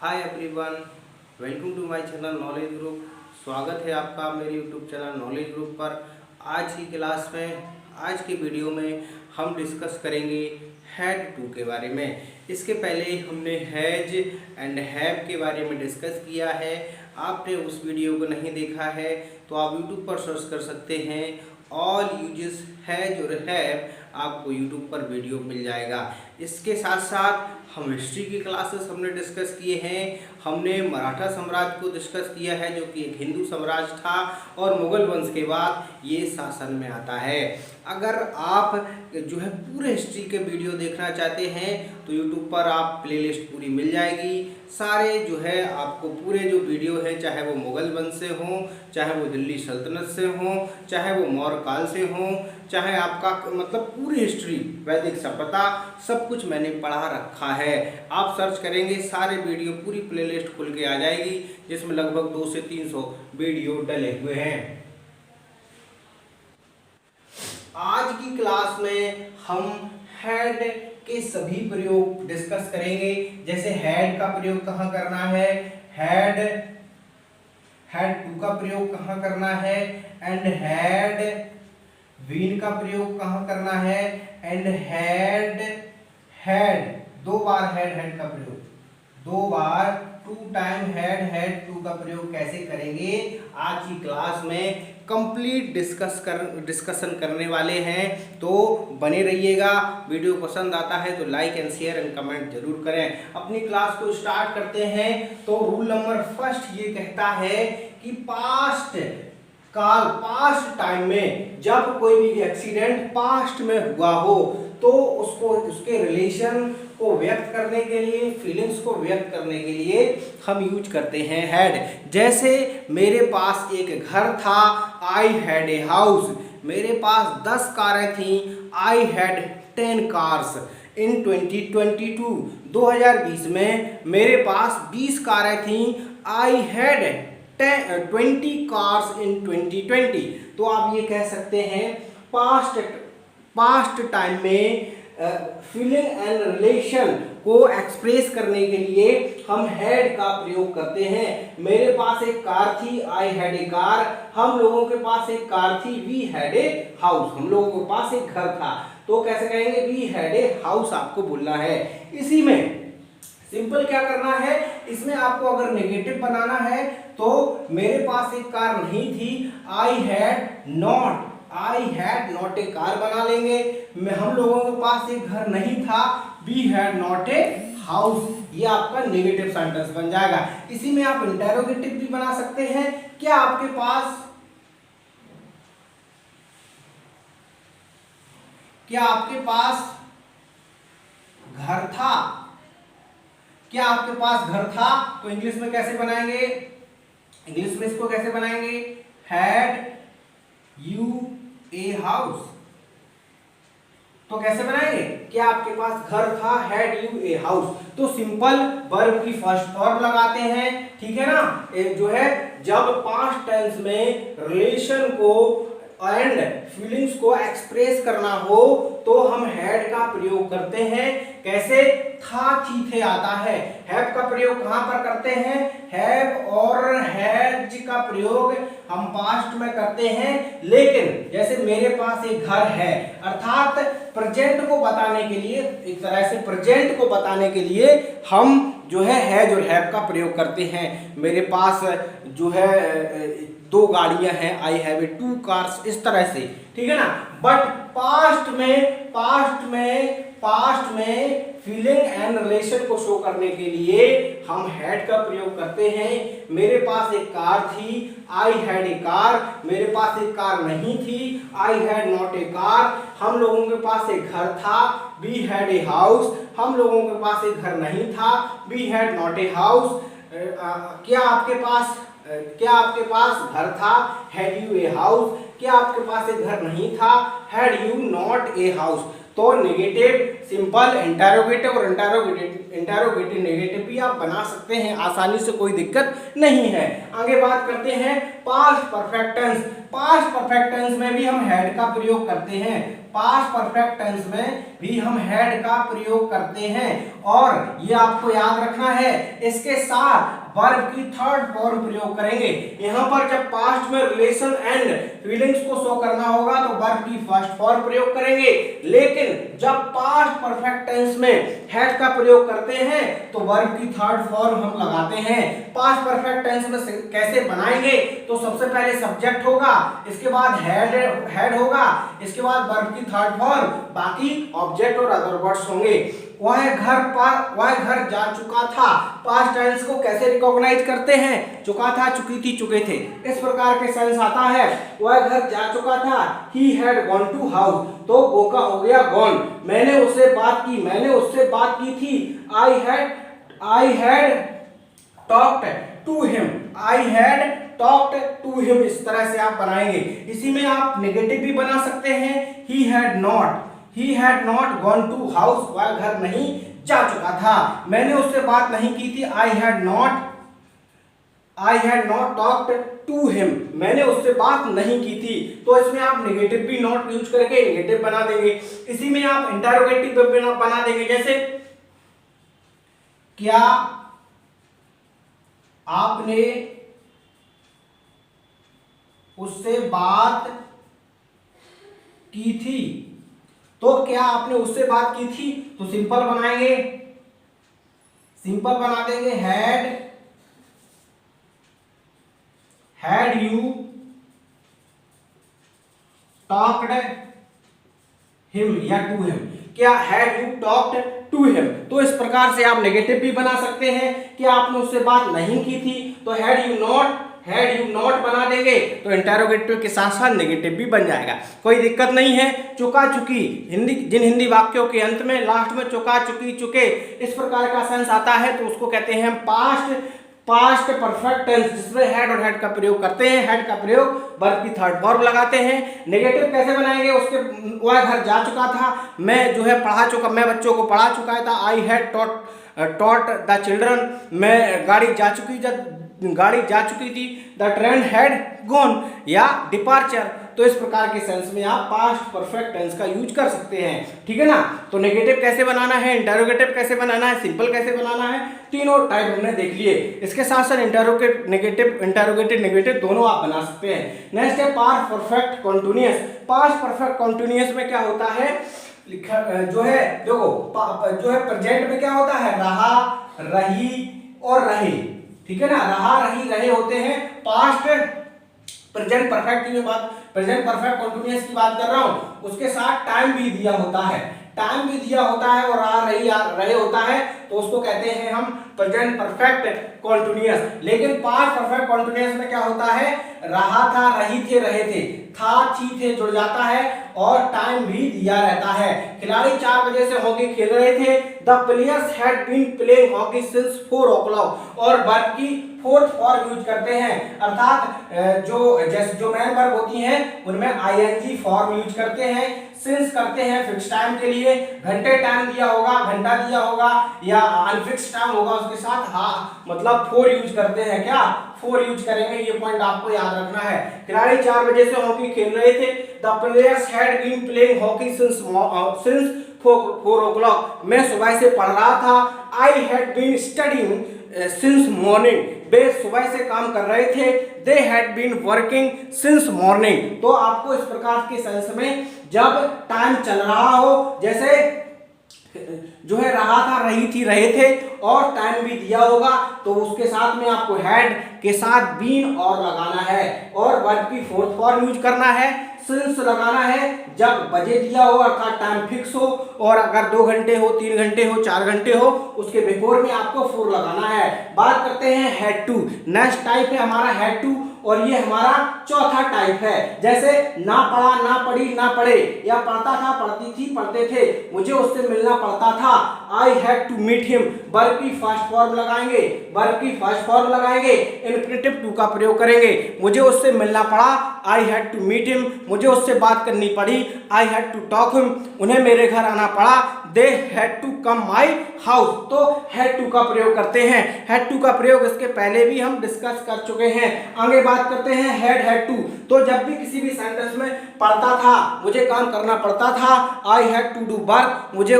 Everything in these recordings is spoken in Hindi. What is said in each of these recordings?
Hi everyone, welcome to my channel knowledge group. स्वागत है आपका मेरे यूट्यूब चैनल नॉलेज ग्रुप पर। आज की क्लास में, आज की वीडियो में हम डिस्कस करेंगे हैड टू के बारे में। इसके पहले हमने हैज एंड हैव के बारे में डिस्कस किया है। आपने उस वीडियो को नहीं देखा है तो आप यूट्यूब पर सर्च कर सकते हैं। ऑल यूजेस हैज और हैव, आपको यूट्यूब पर वीडियो मिल जाएगा। इसके साथ साथ हम हिस्ट्री की क्लासेस हमने डिस्कस किए हैं। हमने मराठा साम्राज्य को डिस्कस किया है, जो कि एक हिंदू साम्राज्य था और मुगल वंश के बाद ये शासन में आता है। अगर आप जो है पूरे हिस्ट्री के वीडियो देखना चाहते हैं तो यूट्यूब पर आप प्लेलिस्ट पूरी मिल जाएगी। सारे जो है आपको पूरे जो वीडियो हैं, चाहे वो मुगल वंश से हों, चाहे वो दिल्ली सल्तनत से हों, चाहे वो मौर्य काल से हों, चाहे आपका मतलब पूरी हिस्ट्री, वैदिक सभ्यता, सब कुछ मैंने पढ़ा रखा है। आप सर्च करेंगे सारे वीडियो, पूरी प्लेलिस्ट खुल के आ जाएगी, जिसमें लगभग 200 से 300 वीडियो डले हुए हैं। आज की क्लास में हम हैड के सभी प्रयोग डिस्कस करेंगे। जैसे हैड का प्रयोग कहाँ करना है, हैड टू का प्रयोग कहाँ करना है, एंड हैड बीन का प्रयोग कहाँ करना है, एंड हैड दो बार हैड का प्रयोग, दो बार टू टाइम हैड टू का प्रयोग कैसे करेंगे, आज की क्लास में कंप्लीट डिस्कशन करने वाले हैं। तो बने रहिएगा। वीडियो पसंद आता है तो like and share and comment जरूर करें। अपनी क्लास को स्टार्ट करते हैं। तो रूल नंबर फर्स्ट ये कहता है कि पास्ट टाइम में जब कोई भी एक्सीडेंट पास्ट में हुआ हो तो उसको, उसके रिलेशन को व्यक्त करने के लिए, फीलिंग्स को व्यक्त करने के लिए हम यूज करते हैं हैड। जैसे मेरे पास एक घर था, आई हैड ए हाउस। मेरे पास 10 कारें थी, आई हैड 10 कार्स। इन 2020 में मेरे पास 20 कारें थी, आई हैड 20 कार्स इन 2020। तो आप ये कह सकते हैं पास्ट टाइम में फीलिंग एंड रिलेशन को एक्सप्रेस करने के लिए हम हैड का प्रयोग करते हैं। मेरे पास एक कार थी, आई हैड ए कार। हम लोगों के पास एक कार थी, वी हैड ए हाउस। हम लोगों के पास एक घर था। तो कैसे कहेंगे, वी हैड ए हाउस आपको बोलना है। इसी में सिंपल क्या करना है, इसमें आपको अगर नेगेटिव बनाना है तो मेरे पास एक कार नहीं थी, I had not A car बना लेंगे। हम लोगों के पास एक घर नहीं था, we had not a house. ये आपका नेगेटिव सेंटेंस बन जाएगा। इसी में आप इंटेरोगेटिव भी बना सकते हैं। क्या आपके पास घर था? क्या आपके पास घर था? तो इंग्लिश में कैसे बनाएंगे, इंग्लिश में इसको कैसे बनाएंगे, हैड यू ए हाउस। तो कैसे बनाएंगे, क्या आपके पास घर था, हैड यू ए हाउस। तो सिंपल वर्ब की फर्स्ट फॉर्म लगाते हैं, ठीक है ना। एक जो है जब पास्ट टेंस में रिलेशन को एंड फीलिंग्स को एक्सप्रेस करना हो तो हम हैड का प्रयोग करते हैं। कैसे, था थी थे आता है। हैव का प्रयोग कहां पर करते हैं, हैव और हैज का प्रयोग हम पास्ट में करते हैं। लेकिन जैसे मेरे पास एक घर है, अर्थात प्रेजेंट को बताने के लिए, एक तरह से प्रेजेंट को बताने के लिए हम जो है हैज और हैव का प्रयोग करते हैं। मेरे पास जो है 2 गाड़ियां हैं, आई हैव 2 कार्स, इस तरह से, ठीक है ना। बट पास्ट में फीलिंग एंड रिलेशन को शो करने के लिए हम हैड का प्रयोग करते हैं। मेरे पास एक कार थी, आई हैड ए कार। मेरे पास एक कार नहीं थी, I had not A car. हम लोगों के पास एक घर था, वी हैड ए हाउस। हम लोगों के पास एक घर नहीं था, we had not a house. क्या आपके पास घर था, हैड यू ए हाउस। क्या आपके पास एक घर नहीं था, had you not a house. तो नेगेटिव, सिंपल, इंटरोगेटिव और इंटरोगेटिव नेगेटिव भी आप बना सकते हैं आसानी से, कोई दिक्कत नहीं है। आगे बात करते हैं past perfect tense. Past perfect tense में भी हम हैड का प्रयोग करते हैं। पास्ट परफेक्ट टेंस में भी हम हैड का प्रयोग करते हैं और ये आपको याद रखना है। इसके साथ वर्ब की थर्ड फॉर्म प्रयोग करेंगे। यहाँ पर जब पास्ट में रिलेशन एंड फीलिंग्स को शो करना होगा तो वर्ब की फर्स्ट फॉर्म प्रयोग करेंगे, लेकिन जब पास्ट परफेक्ट टेंस में हैड का प्रयोग करते हैं तो वर्ब की थर्ड फॉर्म हम लगाते हैं। पास्ट परफेक्ट टेंस में कैसे बनाएंगे, तो सबसे पहले सब्जेक्ट होगा, इसके बाद हेड होगा, इसके बाद वर्ब की थर्ड फॉर्म, बाकी ऑब्जेक्ट और अदर वर्ड्स होंगे। वह घर जा चुका था। पास्ट टेंस को कैसे रिकॉग्नाइज करते हैं, चुका था, चुकी थी, चुके थे, इस प्रकार के सेंस आता है। वह घर जा चुका था, he had gone to house, तो गो का हो गया गॉन। मैंने उससे बात की थी, I had talked to him, I had talked to him, इस तरह से आप बनाएंगे। इसी में आप नेगेटिव भी बना सकते हैं, he had not gone to house, वह घर नहीं जा चुका था। मैंने उससे बात नहीं की थी, I had not talked to him, मैंने उससे बात नहीं की थी। तो इसमें आप नेगेटिव भी नॉट यूज करके नेगेटिव बना देंगे। इसी में आप इंटरोगेटिव बना देंगे, जैसे क्या आपने उससे बात की थी, तो क्या आपने उससे बात की थी, तो सिंपल बनाएंगे, सिंपल बना देंगे, हैड यू टॉक्ड हिम या टू हिम, क्या had you talked to him. तो इस प्रकार से आप नेगेटिव भी बना सकते हैं कि आपने उससे बात नहीं की थी, तो हैड यू नॉट बना देंगे, तो इंटरोगेटिव के साथ साथ नेगेटिव भी बन जाएगा, कोई दिक्कत नहीं है। चुका चुकी, जिन हिंदी वाक्यों के अंत में लास्ट में चुका चुकी चुके इस प्रकार का सेंस आता है तो उसको कहते हैं पास्ट परफेक्ट टेंस, जिसमें हैड और हैड का प्रयोग करते हैं। हैड का प्रयोग वर्ब की थर्ड फॉर्म लगाते हैं। नेगेटिव कैसे बनाएंगे, उसके वह घर जा चुका था, मैं बच्चों को पढ़ा चुका था, I had taught the children, मैं गाड़ी जा चुकी थी, द ट्रेन हैड गॉन, या डिपार्चर। तो इस प्रकार के सेंस में आप पास्ट परफेक्ट टेंस का यूज कर सकते हैं, ठीक है ना। तो नेगेटिव कैसे बनाना है, इंटरोगेटिव कैसे बनाना है, सिंपल कैसे बनाना है, तीनों टाइप हमने देख लिए। इसके साथ साथ इंटरोगेटिव नेगेटिव दोनों आप बना सकते हैं। नेक्स्ट है past perfect continuous. Past perfect continuous में क्या होता है, जो है प्रेजेंट में क्या होता है, रहा, रही और रहे, ठीक है ना, रहा, रही, रहे होते हैं। पास्ट प्रेजेंट परफेक्ट कॉन्टिन्यूअस की बात कर रहा हूं, उसके साथ टाइम भी दिया होता है और रहे होता है, तो उसको कहते हैं हम प्रेजेंट परफेक्ट कॉन्टिन्यूअस। लेकिन पास्ट परफेक्ट कॉन्टिन्यूअस में क्या होता है, रहा था, रही थे, रहे थे, था, थी, थे जुड़ जाता है और टाइम भी दिया रहता है। खिलाड़ी 4 बजे से हॉकी खेल रहे थे, the players had been playing hockey since 4 o'clock, और वर्ब की फोर्थ फॉर्म यूज करते हैं, अर्थात जो मैन वर्ब होती हैं उनमें आईएनजी फॉर्म यूज करते हैं। सिंस करते हैं फिक्स टाइम के लिए, घंटे टाइम दिया होगा, घंटा दिया होगा या अनफिक्स टाइम होगा उसके साथ, मतलब 4 यूज करते हैं, क्या 4 यूज करेंगे, ये पॉइंट आपको याद रखना है। खिलाड़ी 4 बजे से हॉकी खेल रहे थे, the players had been playing hockey since 4 o'clock, मैं सुबह से पढ़ रहा था, I had been studying since morning, वे सुबह से काम कर रहे थे, they had been working since morning. तो आपको इस प्रकार के सेंस में जब टाइम चल रहा हो, जैसे जो है रहा था, रही थी, रहे थे और टाइम भी दिया होगा, तो उसके साथ में आपको हैड के साथ बीन और लगाना है और वर्ब की फोर्थ फॉर्म यूज करना है, सिंस लगाना है जब बजे दिया हो अर्थात टाइम फिक्स हो, और अगर 2 घंटे हो, 3 घंटे हो, 4 घंटे हो, उसके बिफोर में आपको 4 लगाना है। बात करते हैं हैड टू। नेक्स्ट टाइप है हमारा हैड टू और ये हमारा चौथा टाइप है। जैसे ना पढ़ा, ना पढ़ी, ना पढ़े, या पढ़ता था, पढ़ती थी, पढ़ते थे, मुझे उससे मिलना पड़ता था, I had to meet him. Verb की फर्स्ट फॉर्म लगाएंगे, वर्ब की फर्स्ट फॉर्म लगाएंगे, इन्फिनिटिव टू का प्रयोग करेंगे। मुझे उससे मिलना पड़ा, I had to meet him. मुझे उससे बात करनी पड़ी, I had to talk him. उन्हें मेरे घर आना पड़ा, they had to come my house. तो हैड टू का प्रयोग करते हैं। हैड टू का प्रयोग इसके पहले भी हम डिस्कस कर चुके हैं। आगे बात करते हैं हैड टू। तो जब भी किसी भी सेंटेंस में पढ़ता था, मुझे काम करना पड़ता था, I had to do work, मुझे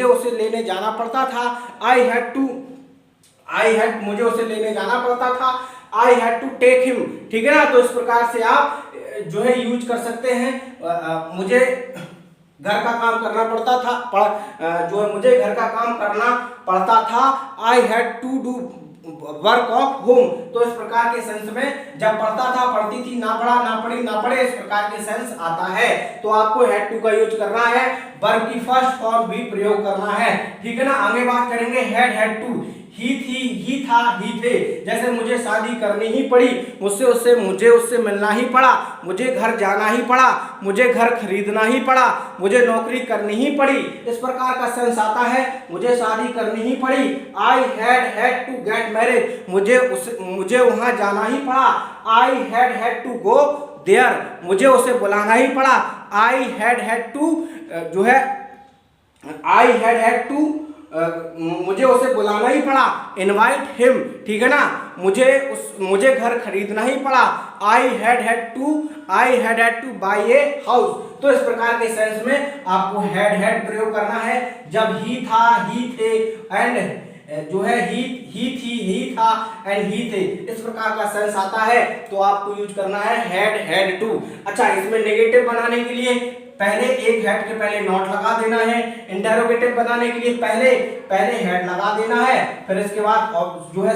उसे लेने जाना पड़ता था, मुझे उसे लेने जाना पड़ता था, I had to take him. ठीक है ना। तो इस प्रकार से आप जो है यूज कर सकते हैं। मुझे घर का काम करना पड़ता था, मुझे घर का काम करना पड़ता था, I had to do work of home. तो इस प्रकार के सेंस में जब पढ़ता था, पढ़ती थी, ना पढ़ा, ना पढ़ी, ना पढ़े, इस प्रकार के सेंस आता है। तो आपको हैड टू का यूज करना है, वर्ब की फर्स्ट फॉर्म भी प्रयोग करना है। ठीक है ना। आगे बात करेंगे हैड टू। ही थी, ही था, ही थे। जैसे मुझे शादी करनी ही पड़ी, मुझे उससे मिलना ही पड़ा, मुझे घर जाना ही पड़ा, मुझे घर खरीदना ही पड़ा, मुझे नौकरी करनी ही पड़ी। इस प्रकार का सेंस आता है, मुझे शादी करनी ही पड़ी, I had to get married. मुझे वहां जाना ही पड़ा, I had to go there. मुझे उसे बुलाना ही पड़ा, आई हैड टू मुझे उसे बुलाना ही पड़ा, इनवाइट हिम। ठीक है ना। मुझे घर खरीदना ही पड़ा, I had two by a house. तो इस प्रकार के सेंस में आपको हैड प्रयोग करना है जब ही था, ही थे, एंड ही थी, ही था, एंड ही थे, इस प्रकार का सेंस आता है। तो आपको यूज करना है हैड टू। अच्छा, इसमें नेगेटिव बनाने के लिए पहले एक हैड के पहले नॉट लगा देना है। इंटेरोगेटिव बनाने के लिए पहले हैड लगा देना है, फिर इसके बाद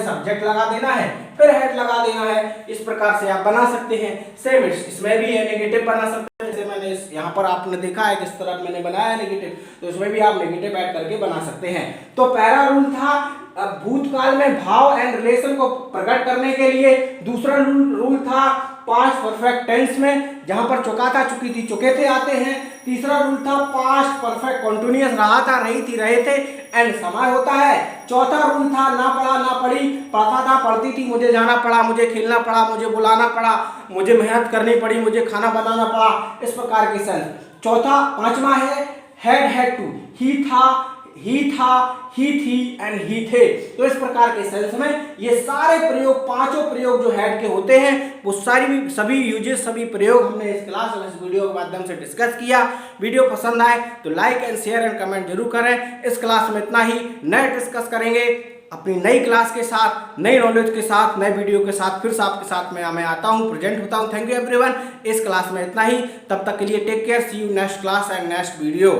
सब्जेक्ट लगा देना है, फिर हैड लगा देना है। इस प्रकार से आप बना सकते हैं। सेम इसमें भी है, नेगेटिव बना सकते हैं। जैसे मैंने यहाँ पर आपने देखा है किस तरह मैंने बनाया है नेगेटिव, तो इसमें भी आप नेगेटिव ऐड करके बना सकते हैं। तो पहला रूल था भूतकाल में भाव एंड रिलेशन को प्रकट करने के लिए। दूसरा रूल था पास्ट परफेक्ट टेंस में, जहां पर चुका था, चुकी थी, चुके थे आते हैं। तीसरा रूल था पास्ट परफेक्ट कंटिन्यूअस, रहा था, रही थी, रहे थे, एंड समय होता है। चौथा रूल था ना पढ़ा, ना पढ़ी, पढ़ता था, पढ़ती थी, मुझे जाना पड़ा, मुझे खेलना पड़ा, मुझे बुलाना पड़ा, मुझे मेहनत करनी पड़ी, मुझे खाना बनाना पड़ा। इस प्रकार के सेंस। पांचवा है हैड टू। ही था, ही थी, एंड ही थे। तो इस प्रकार के सेंस में ये सारे प्रयोग, पांचों प्रयोग जो हैड के होते हैं, वो सभी यूजेस, सभी प्रयोग हमने इस क्लास और इस वीडियो के माध्यम से डिस्कस किया। वीडियो पसंद आए तो like and share and comment जरूर करें। इस क्लास में इतना ही। नए डिस्कस करेंगे अपनी नई क्लास के साथ, नई नॉलेज के साथ, नए वीडियो के साथ फिर से आपके साथ मैं आता हूँ, प्रेजेंट होता हूँ। Thank you everyone. इस क्लास में इतना ही। तब तक के लिए take care. See you next class and next video.